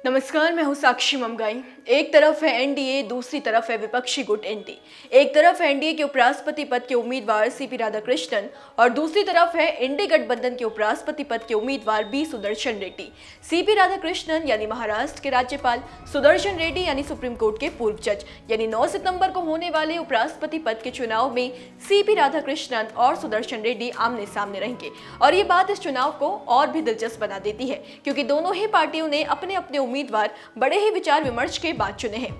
नमस्कार, मैं हूं साक्षी ममगाई। एक तरफ है एनडीए, दूसरी तरफ है विपक्षी गुट एनडी। एक तरफ है एनडीए के उपराष्ट्रपति पद के उम्मीदवार सीपी राधाकृष्णन और दूसरी तरफ है इंडी गठबंधन के उपराष्ट्रपति पद के उम्मीदवार बी सुदर्शन रेड्डी। सीपी राधाकृष्णन यानी महाराष्ट्र के राज्यपाल, सुदर्शन रेड्डी यानी सुप्रीम कोर्ट के पूर्व जज। यानी 9 सितंबर को होने वाले उपराष्ट्रपति पद के चुनाव में सीपी राधाकृष्णन और सुदर्शन रेड्डी आमने सामने रहेंगे। और ये बात इस चुनाव को और भी दिलचस्प बना देती है, क्योंकि दोनों ही पार्टियों ने अपने अपने उम्मीदवार बड़े ही विचार विमर्श के बाद चुने हैं।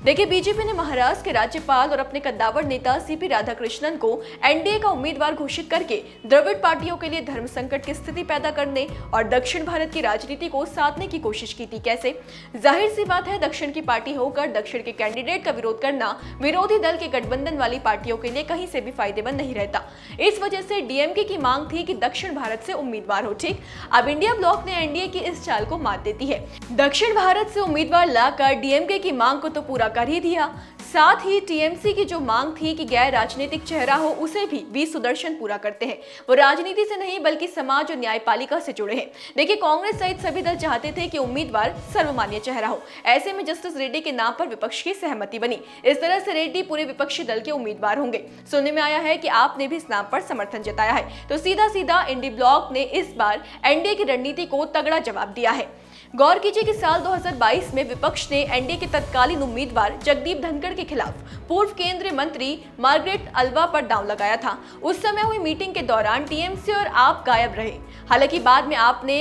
देखिए, बीजेपी ने महाराष्ट्र के राज्यपाल और अपने कद्दावर नेता सीपी राधाकृष्णन को एनडीए का उम्मीदवार घोषित करके द्रविड़ पार्टियों के लिए धर्म संकट की स्थिति पैदा करने और दक्षिण भारत की राजनीति को साधने की कोशिश की थी। कैसे? जाहिर सी बात है, दक्षिण की पार्टी होकर दक्षिण के कैंडिडेट का विरोध करना विरोधी दल के गठबंधन वाली पार्टियों के लिए कहीं से भी फायदेमंद नहीं रहता। इस वजह से डीएमके की मांग थी कि दक्षिण भारत से उम्मीदवार हो। ठीक, अब इंडिया ब्लॉक ने एनडीए की इस चाल को मात देती है। दक्षिण भारत से उम्मीदवार लाकर डीएमके की मांग को तो पूरा कर ही दिया, साथ ही टीएमसी की जो मांग थी कि गैर राजनीतिक चेहरा हो, उसे भी वी सुदर्शन पूरा करते हैं। वो राजनीति से नहीं बल्कि समाज और न्यायपालिका से जुड़े हैं। देखिए, कांग्रेस सहित सभी दल चाहते थे कि उम्मीदवार सर्वमान्य चेहरा हो। ऐसे में जस्टिस रेड्डी के नाम पर विपक्ष की सहमति बनी। इस तरह से रेड्डी पूरे विपक्षी दल के उम्मीदवार होंगे। सुनने में आया है कि आपने भी इस नाम पर समर्थन जताया है। तो सीधा सीधा इंडी ब्लॉक ने इस बार एनडीए की रणनीति को तगड़ा जवाब दिया है। गौर कीजिए कि साल 2022 में विपक्ष ने एनडीए के तत्कालीन उम्मीदवार जगदीप धनखड़ के खिलाफ पूर्व केंद्रीय मंत्री मार्गरेट अल्वा पर दांव लगाया था। उस समय हुई मीटिंग के दौरान टीएमसी और आप गायब रहे। हालांकि बाद में आपने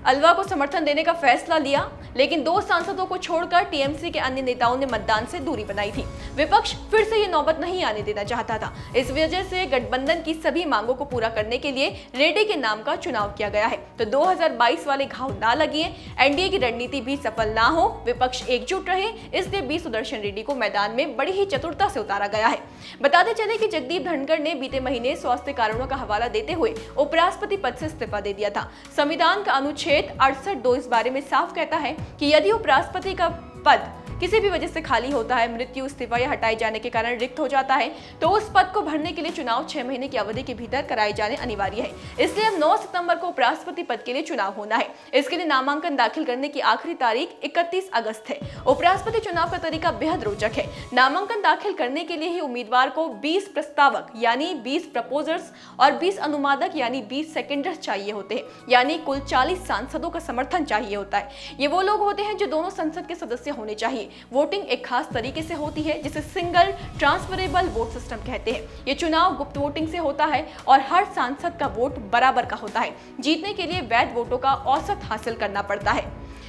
अल्वा को समर्थन देने का फैसला लिया, लेकिन 2 सांसदों को छोड़कर टीएमसी के अन्य नेताओं ने मतदान से दूरी बनाई थी। विपक्ष फिर से ये नौबत नहीं आने देना चाहता था। इस वजह से गठबंधन की सभी मांगों को पूरा करने के लिए रेड्डी के नाम का चुनाव किया गया है। तो 2022 वाले घाव ना लगिए, एनडीए की रणनीति भी सफल ना हो, विपक्ष एकजुट रहे, इसलिए बी सुदर्शन रेड्डी को मैदान में बड़ी ही चतुरता से उतारा गया है। बताते चले कि जगदीप धनखड़ ने बीते महीने स्वास्थ्य कारणों का हवाला देते हुए उपराष्ट्रपति पद से इस्तीफा दे दिया था। संविधान का अनुच्छेद 68(2) इस बारे में साफ कहता है कि यदि उपराष्ट्रपति का पद किसी भी वजह से खाली होता है, मृत्यु, इस्तीफा या हटाए जाने के कारण रिक्त हो जाता है, तो उस पद को भरने के लिए चुनाव 6 महीने की अवधि के भीतर कराए जाने अनिवार्य है। इसलिए अब 9 सितंबर को उपराष्ट्रपति पद के लिए चुनाव होना है। इसके लिए नामांकन दाखिल करने की आखिरी तारीख 31 अगस्त है। उपराष्ट्रपति चुनाव का तरीका बेहद रोचक है। नामांकन दाखिल करने के लिए ही उम्मीदवार को 20 प्रस्तावक यानी 20 प्रपोजर्स और 20 अनुवादक यानी 20 सेकेंडर्स चाहिए होते हैं, यानी कुल 40 सांसदों का समर्थन चाहिए होता है। ये वो लोग होते हैं जो दोनों संसद के सदस्य होने चाहिए। वोटिंग एक खास तरीके से होती है, जिसे सिंगल ट्रांसफरेबल वोट सिस्टम कहते हैं। ये चुनाव गुप्त वोटिंग से होता है और हर सांसद का वोट बराबर का होता है। जीतने के लिए वैध वोटों का औसत हासिल करना पड़ता है।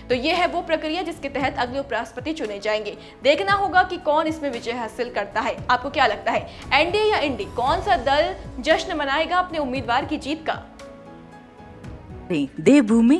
तो ये है वो प्रक्रिया जिसके तहत अगले उपराष्ट्रपति चुने जाएंगे। देखना होगा कि कौन इसमें विजय हासिल करता है। आपको क्या लगता है, एनडीए या इंडी, कौन सा दल जश्न मनाएगा अपने उम्मीदवार की जीत का? देवभूमि